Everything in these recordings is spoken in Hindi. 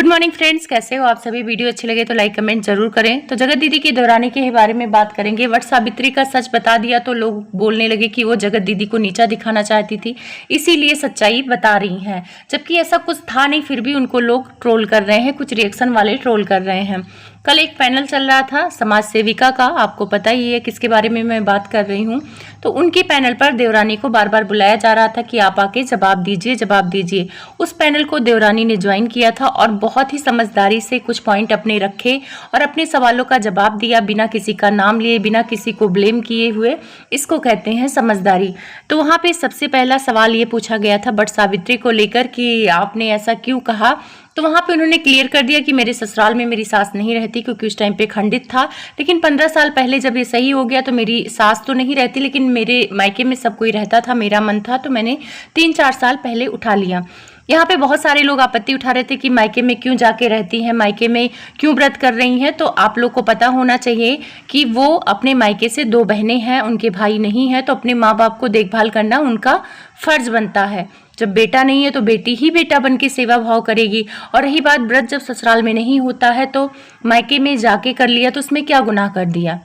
गुड मॉर्निंग फ्रेंड्स, कैसे हो आप सभी। वीडियो अच्छी लगे तो लाइक कमेंट जरूर करें। तो जगत दीदी की देवरानी के बारे में बात करेंगे। वट सावित्री का सच बता दिया तो लोग बोलने लगे कि वो जगत दीदी को नीचा दिखाना चाहती थी, इसीलिए सच्चाई बता रही हैं, जबकि ऐसा कुछ था नहीं। फिर भी उनको लोग ट्रोल कर रहे हैं, कुछ रिएक्शन वाले ट्रोल कर रहे हैं। कल एक पैनल चल रहा था समाज सेविका का, आपको पता ही है किसके बारे में मैं बात कर रही हूँ। तो उनके पैनल पर देवरानी को बार बार बुलाया जा रहा था कि आप आके जवाब दीजिए, जवाब दीजिए। उस पैनल को देवरानी ने ज्वाइन किया था और बहुत ही समझदारी से कुछ पॉइंट अपने रखे और अपने सवालों का जवाब दिया, बिना किसी का नाम लिए, बिना किसी को ब्लेम किए हुए। इसको कहते हैं समझदारी। तो वहाँ पे सबसे पहला सवाल ये पूछा गया था वट सावित्री को लेकर कि आपने ऐसा क्यों कहा। तो वहाँ पे उन्होंने क्लियर कर दिया कि मेरे ससुराल में मेरी सास नहीं रहती, क्योंकि उस टाइम पे खंडित था। लेकिन 15 साल पहले जब ये सही हो गया तो मेरी सास तो नहीं रहती, लेकिन मेरे मायके में सब कोई रहता था, मेरा मन था, तो मैंने 3-4 साल पहले उठा लिया। यहाँ पे बहुत सारे लोग आपत्ति उठा रहे थे कि मायके में क्यों जाके रहती हैं, मायके में क्यों व्रत कर रही हैं। तो आप लोग को पता होना चाहिए कि वो अपने मायके से 2 बहनें हैं, उनके भाई नहीं है, तो अपने माँ बाप को देखभाल करना उनका फर्ज बनता है। जब बेटा नहीं है तो बेटी ही बेटा बन के सेवा भाव करेगी। और रही बात व्रत जब ससुराल में नहीं होता है तो मायके में जाके कर लिया, तो उसमें क्या गुनाह कर दिया।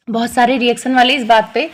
बहुत सारे रिएक्शन वाले इस बात पे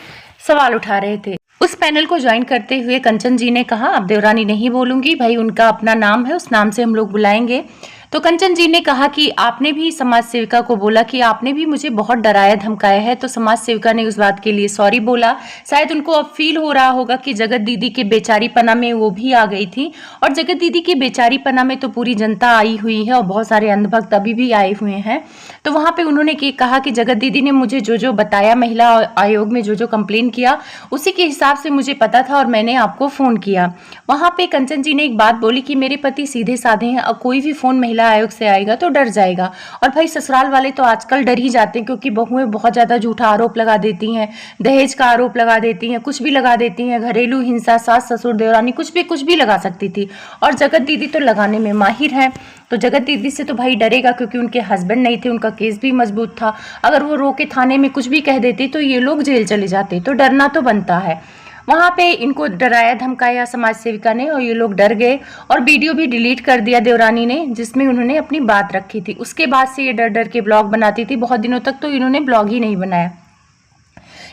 सवाल उठा रहे थे। उस पैनल को ज्वाइन करते हुए कंचन जी ने कहा, अब देवरानी नहीं बोलूंगी भाई, उनका अपना नाम है, उस नाम से हम लोग बुलाएंगे। तो कंचन जी ने कहा कि आपने भी समाज सेविका को बोला कि आपने भी मुझे बहुत डराया धमकाया है। तो समाज सेविका ने उस बात के लिए सॉरी बोला। शायद उनको अब फील हो रहा होगा कि जगत दीदी के बेचारी पना में वो भी आ गई थी, और जगत दीदी के बेचारी पना में तो पूरी जनता आई हुई है और बहुत सारे अंधभक्त अभी भी आए हुए हैं। तो वहां पे उन्होंने कहा कि जगत दीदी ने मुझे जो जो बताया, महिला आयोग में जो जो कंप्लेन किया, उसी के हिसाब से मुझे पता था और मैंने आपको फोन किया। वहां पे कंचन जी ने एक बात बोली कि मेरे पति सीधे साधे हैं और कोई भी फोन महिला आयोग से आएगा तो डर जाएगा। और भाई ससुराल वाले तो आजकल डर ही जाते हैं, क्योंकि बहुएं बहुत ज्यादा झूठा आरोप लगा देती हैं, दहेज का आरोप लगा देती हैं, कुछ भी लगा देती हैं, घरेलू हिंसा, सास ससुर देवरानी, कुछ भी लगा सकती थी। और जगत दीदी तो लगाने में माहिर है। तो जगत दीदी से तो भाई डरेगा, क्योंकि उनके हस्बैंड नहीं थे, उनका केस भी मजबूत था। अगर वो रो के थाने में कुछ भी कह देती तो ये लोग जेल चले जाते। तो डरना तो बनता है। वहां पे इनको डराया धमकाया समाज सेविका ने और ये लोग डर गए और वीडियो भी डिलीट कर दिया देवरानी ने, जिसमें उन्होंने अपनी बात रखी थी। उसके बाद से ये डर डर के ब्लॉग बनाती थी। बहुत दिनों तक तो इन्होंने ब्लॉग ही नहीं बनाया।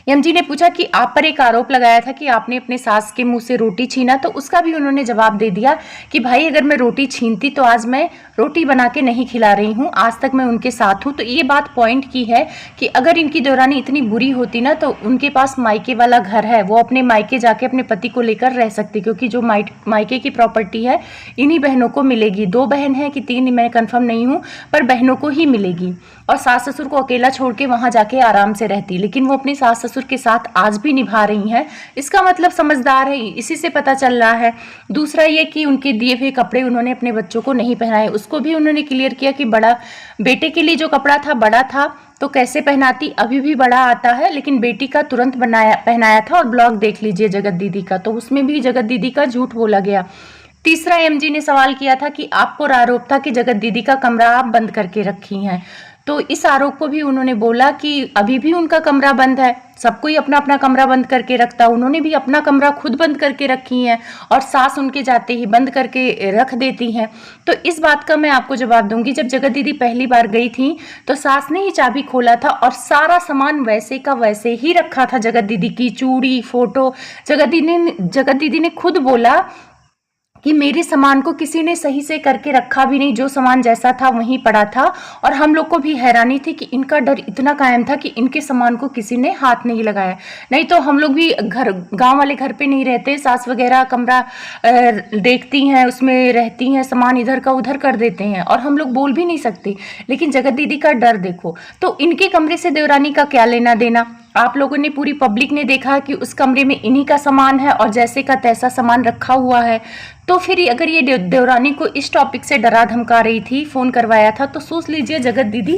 एम जी ने पूछा कि आप पर एक आरोप लगाया था कि आपने अपने सास के मुंह से रोटी छीना, तो उसका भी उन्होंने जवाब दे दिया कि भाई अगर मैं रोटी छीनती तो आज मैं रोटी बना के नहीं खिला रही हूँ, आज तक मैं उनके साथ हूँ। तो ये बात पॉइंट की है कि अगर इनकी देवरानी इतनी बुरी होती ना तो उनके पास मायके वाला घर है, वो अपने मायके जाके अपने पति को लेकर रह सकती, क्योंकि जो मायके की प्रॉपर्टी है इन्हीं बहनों को मिलेगी। 2 बहन है कि 3 मैं कंफर्म नहीं हूँ, पर बहनों को ही मिलेगी। और सास ससुर को अकेला छोड़ के वहां जाके आराम से रहती, लेकिन वो अपने सास ससुर के साथ आज भी निभा रही हैं। इसका मतलब समझदार है, इसी से पता चल रहा है। दूसरा ये कि उनके दिए हुए कपड़े उन्होंने अपने बच्चों को नहीं पहनाए, उसको भी उन्होंने क्लियर किया कि बड़ा बेटे के लिए जो कपड़ा था बड़ा था तो कैसे पहनाती, अभी भी बड़ा आता है, लेकिन बेटी का तुरंत पहनाया था। और ब्लॉग देख लीजिए जगत दीदी का, तो उसमें भी जगत दीदी का झूठ बोला गया। तीसरा एमजी ने सवाल किया था कि आपको आरोप था कि जगत दीदी का कमरा आप बंद करके रखी हैं। तो इस आरोप को भी उन्होंने बोला कि अभी भी उनका कमरा बंद है, सब कोई अपना अपना कमरा बंद करके रखता, उन्होंने भी अपना कमरा खुद बंद करके रखी हैं और सास उनके जाते ही बंद करके रख देती हैं। तो इस बात का मैं आपको जवाब दूंगी, जब जगत दीदी पहली बार गई थी तो सास ने ही चाबी खोला था और सारा सामान वैसे का वैसे ही रखा था। जगत दीदी की चूड़ी, फोटो, जगत दीदी ने खुद बोला कि मेरे सामान को किसी ने सही से करके रखा भी नहीं, जो सामान जैसा था वहीं पड़ा था। और हम लोग को भी हैरानी थी कि इनका डर इतना कायम था कि इनके सामान को किसी ने हाथ नहीं लगाया। नहीं तो हम लोग भी गांव वाले घर पे नहीं रहते, सास वगैरह कमरा देखती हैं, उसमें रहती हैं, सामान इधर का उधर कर देते हैं और हम लोग बोल भी नहीं सकते। लेकिन जगत दीदी का डर देखो। तो इनके कमरे से देवरानी का क्या लेना देना। आप लोगों ने, पूरी पब्लिक ने देखा कि उस कमरे में इन्हीं का सामान है और जैसे का तैसा सामान रखा हुआ है। तो फिर अगर ये देवरानी को इस टॉपिक से डरा धमका रही थी, फोन करवाया था, तो सोच लीजिए जगत दीदी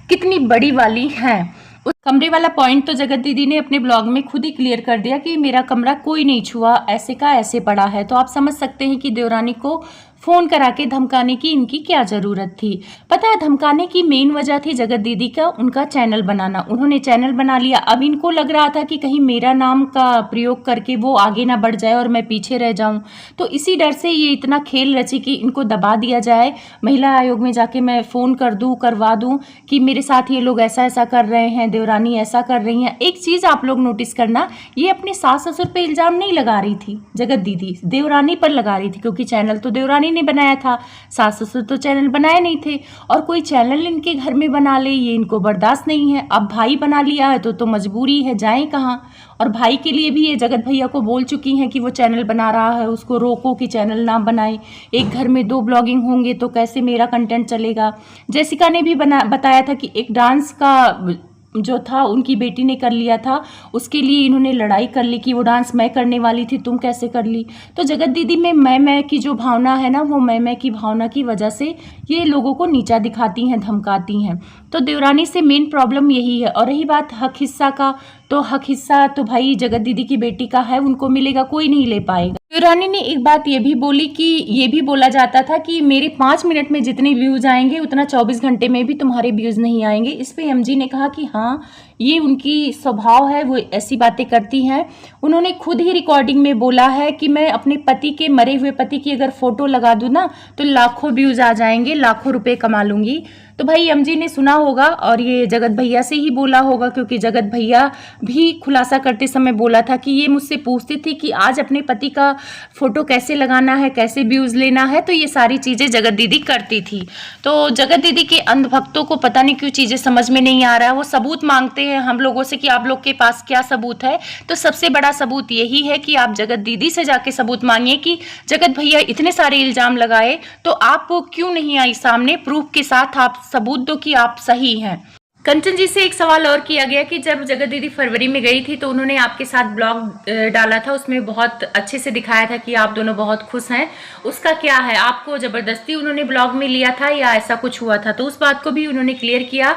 कितनी बड़ी वाली हैं। उस कमरे वाला पॉइंट तो जगत दीदी ने अपने ब्लॉग में खुद ही क्लियर कर दिया कि मेरा कमरा कोई नहीं छुआ, ऐसे का ऐसे पड़ा है। तो आप समझ सकते हैं कि देवरानी को फ़ोन करा के धमकाने की इनकी क्या ज़रूरत थी। पता है धमकाने की मेन वजह थी जगत दीदी का उनका चैनल बनाना। उन्होंने चैनल बना लिया, अब इनको लग रहा था कि कहीं मेरा नाम का प्रयोग करके वो आगे ना बढ़ जाए और मैं पीछे रह जाऊं। तो इसी डर से ये इतना खेल रची कि इनको दबा दिया जाए, महिला आयोग में जाके मैं फ़ोन कर दूं, करवा दूं कि मेरे साथ ये लोग ऐसा ऐसा कर रहे हैं, देवरानी ऐसा कर रही हैं। एक चीज़ आप लोग नोटिस करना, ये अपने सास ससुर पे इल्ज़ाम नहीं लगा रही थी जगत दीदी, देवरानी पर लगा रही थी, क्योंकि चैनल तो देवरानी ने बनाया था, सास ससुर तो चैनल बनाए नहीं थे। और कोई चैनल इनके घर में बना ले ये इनको बर्दाश्त नहीं है। अब भाई बना लिया है तो मजबूरी है, जाएं कहाँ। और भाई के लिए भी ये जगत भैया को बोल चुकी हैं कि वो चैनल बना रहा है, उसको रोको कि चैनल ना बनाए। एक घर में 2 ब्लॉगिंग होंगे तो कैसे मेरा कंटेंट चलेगा। जेसिका ने भी बताया था कि एक डांस का जो था उनकी बेटी ने कर लिया था, उसके लिए इन्होंने लड़ाई कर ली कि वो डांस मैं करने वाली थी, तुम कैसे कर ली। तो जगत दीदी में मैं की जो भावना है ना, वो मैं की भावना की वजह से ये लोगों को नीचा दिखाती हैं, धमकाती हैं। तो देवरानी से मेन प्रॉब्लम यही है। और रही बात हक हिस्सा का, तो हक हिस्सा तो भाई जगत दीदी की बेटी का है, उनको मिलेगा, कोई नहीं ले पाएगा। देवरानी ने एक बात ये भी बोली कि ये भी बोला जाता था कि मेरे 5 मिनट में जितने व्यूज़ आएंगे उतना 24 घंटे में भी तुम्हारे व्यूज़ नहीं आएंगे। इस पे एमजी ने कहा कि हाँ ये उनकी स्वभाव है, वो ऐसी बातें करती हैं। उन्होंने खुद ही रिकॉर्डिंग में बोला है कि मैं अपने पति के, मरे हुए पति की अगर फोटो लगा दूँ ना तो लाखों व्यूज़ आ जाएंगे, लाखों रुपए कमा लूँगी। तो भाई एमजी ने सुना होगा और ये जगत भैया से ही बोला होगा, क्योंकि जगत भैया भी खुलासा करते समय बोला था कि ये मुझसे पूछती थी कि आज अपने पति का फोटो कैसे लगाना है, कैसे व्यूज़ लेना है। तो ये सारी चीज़ें जगत दीदी करती थी। तो जगत दीदी के अंधभक्तों को पता नहीं क्यों चीज़ें समझ में नहीं आ रहा है। वो सबूत मांगते हैं हम लोगों से कि आप लोग के पास क्या सबूत है। तो सबसे बड़ा सबूत यही है कि आप जगत दीदी से जाके सबूत मांगिए कि जगत भैया इतने सारे इल्ज़ाम लगाए तो आप क्यों नहीं आई सामने, प्रूफ के साथ आप सबूत दो कि आप सही हैं। कंचन जी से एक सवाल और किया गया कि जब जगत दीदी फरवरी में गई थी तो उन्होंने आपके साथ ब्लॉग डाला था, उसमें बहुत अच्छे से दिखाया था कि आप दोनों बहुत खुश हैं, उसका क्या है? आपको ज़बरदस्ती उन्होंने ब्लॉग में लिया था या ऐसा कुछ हुआ था? तो उस बात को भी उन्होंने क्लियर किया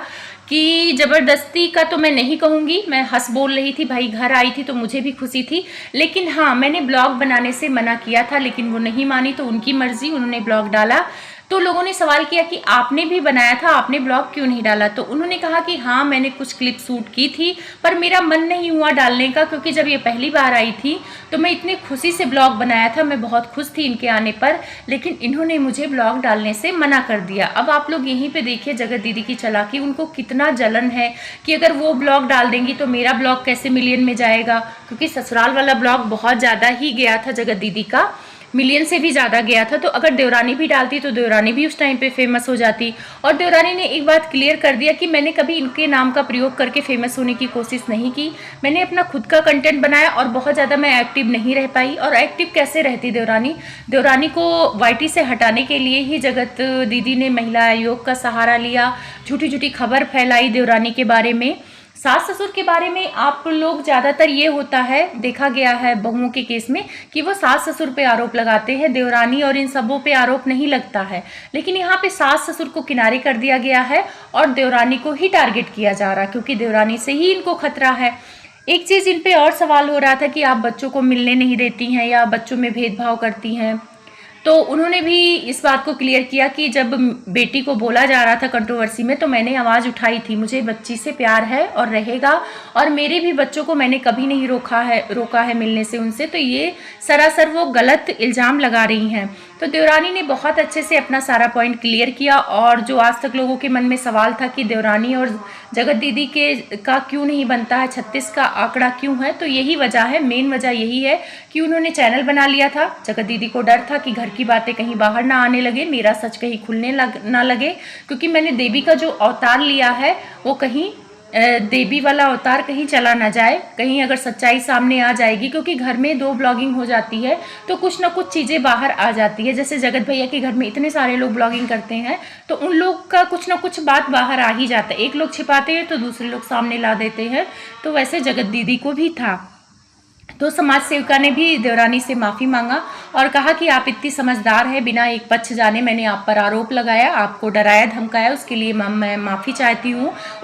कि ज़बरदस्ती का तो मैं नहीं कहूँगी, मैं हंस बोल रही थी, भाई घर आई थी तो मुझे भी खुशी थी, लेकिन हाँ मैंने ब्लॉग बनाने से मना किया था, लेकिन वो नहीं मानी तो उनकी मर्जी, उन्होंने ब्लॉग डाला। तो लोगों ने सवाल किया कि आपने भी बनाया था, आपने ब्लॉग क्यों नहीं डाला? तो उन्होंने कहा कि हाँ मैंने कुछ क्लिप शूट की थी पर मेरा मन नहीं हुआ डालने का, क्योंकि जब ये पहली बार आई थी तो मैं इतनी खुशी से ब्लॉग बनाया था, मैं बहुत खुश थी इनके आने पर, लेकिन इन्होंने मुझे ब्लॉग डालने से मना कर दिया। अब आप लोग यहीं पे देखिए जगत दीदी की चालाकी, उनको कितना जलन है कि अगर वो ब्लॉग डाल देंगी तो मेरा ब्लॉग कैसे मिलियन में जाएगा, क्योंकि ससुराल वाला ब्लॉग बहुत ज़्यादा ही गया था जगत दीदी का, मिलियन से भी ज़्यादा गया था। तो अगर देवरानी भी डालती तो देवरानी भी उस टाइम पे फेमस हो जाती। और देवरानी ने एक बात क्लियर कर दिया कि मैंने कभी इनके नाम का प्रयोग करके फेमस होने की कोशिश नहीं की, मैंने अपना खुद का कंटेंट बनाया और बहुत ज़्यादा मैं एक्टिव नहीं रह पाई। और एक्टिव कैसे रहती देवरानी को वाईटी से हटाने के लिए ही जगत दीदी ने महिला आयोग का सहारा लिया, झूठी झूठी खबर फैलाई देवरानी के बारे में। सास ससुर के बारे में आप लोग ज़्यादातर ये होता है, देखा गया है बहुओं के केस में कि वो सास ससुर पे आरोप लगाते हैं, देवरानी और इन सबों पे आरोप नहीं लगता है। लेकिन यहाँ पे सास ससुर को किनारे कर दिया गया है और देवरानी को ही टारगेट किया जा रहा है, क्योंकि देवरानी से ही इनको खतरा है। एक चीज़ इन पे और सवाल हो रहा था कि आप बच्चों को मिलने नहीं देती हैं या बच्चों में भेदभाव करती हैं। तो उन्होंने भी इस बात को क्लियर किया कि जब बेटी को बोला जा रहा था कंट्रोवर्सी में तो मैंने आवाज़ उठाई थी, मुझे बच्ची से प्यार है और रहेगा, और मेरे भी बच्चों को मैंने कभी नहीं रोका है मिलने से उनसे। तो ये सरासर वो गलत इल्ज़ाम लगा रही हैं। तो देवरानी ने बहुत अच्छे से अपना सारा पॉइंट क्लियर किया। और जो आज तक लोगों के मन में सवाल था कि देवरानी और जगत दीदी का क्यों नहीं बनता है, 36 का आंकड़ा क्यों है, तो यही वजह है, मेन वजह यही है कि उन्होंने चैनल बना लिया था। जगत दीदी को डर था कि घर की बातें कहीं बाहर ना आने लगे, मेरा सच कहीं खुलने ना लगे, क्योंकि मैंने देवी का जो अवतार लिया है वो कहीं देवी वाला अवतार कहीं चला ना जाए, कहीं अगर सच्चाई सामने आ जाएगी, क्योंकि घर में 2 ब्लॉगिंग हो जाती है तो कुछ ना कुछ चीज़ें बाहर आ जाती है। जैसे जगत भैया के घर में इतने सारे लोग ब्लॉगिंग करते हैं तो उन लोग का कुछ ना कुछ बात बाहर आ ही जाता है, एक लोग छिपाते हैं तो दूसरे लोग सामने ला देते हैं। तो वैसे जगत दीदी को भी था। तो समाज सेविका ने भी देवरानी से माफ़ी मांगा और कहा कि आप इतनी समझदार हैं, बिना एक पक्ष जाने मैंने आप पर आरोप लगाया, आपको डराया धमकाया, उसके लिए मैं माफ़ी चाहती हूँ।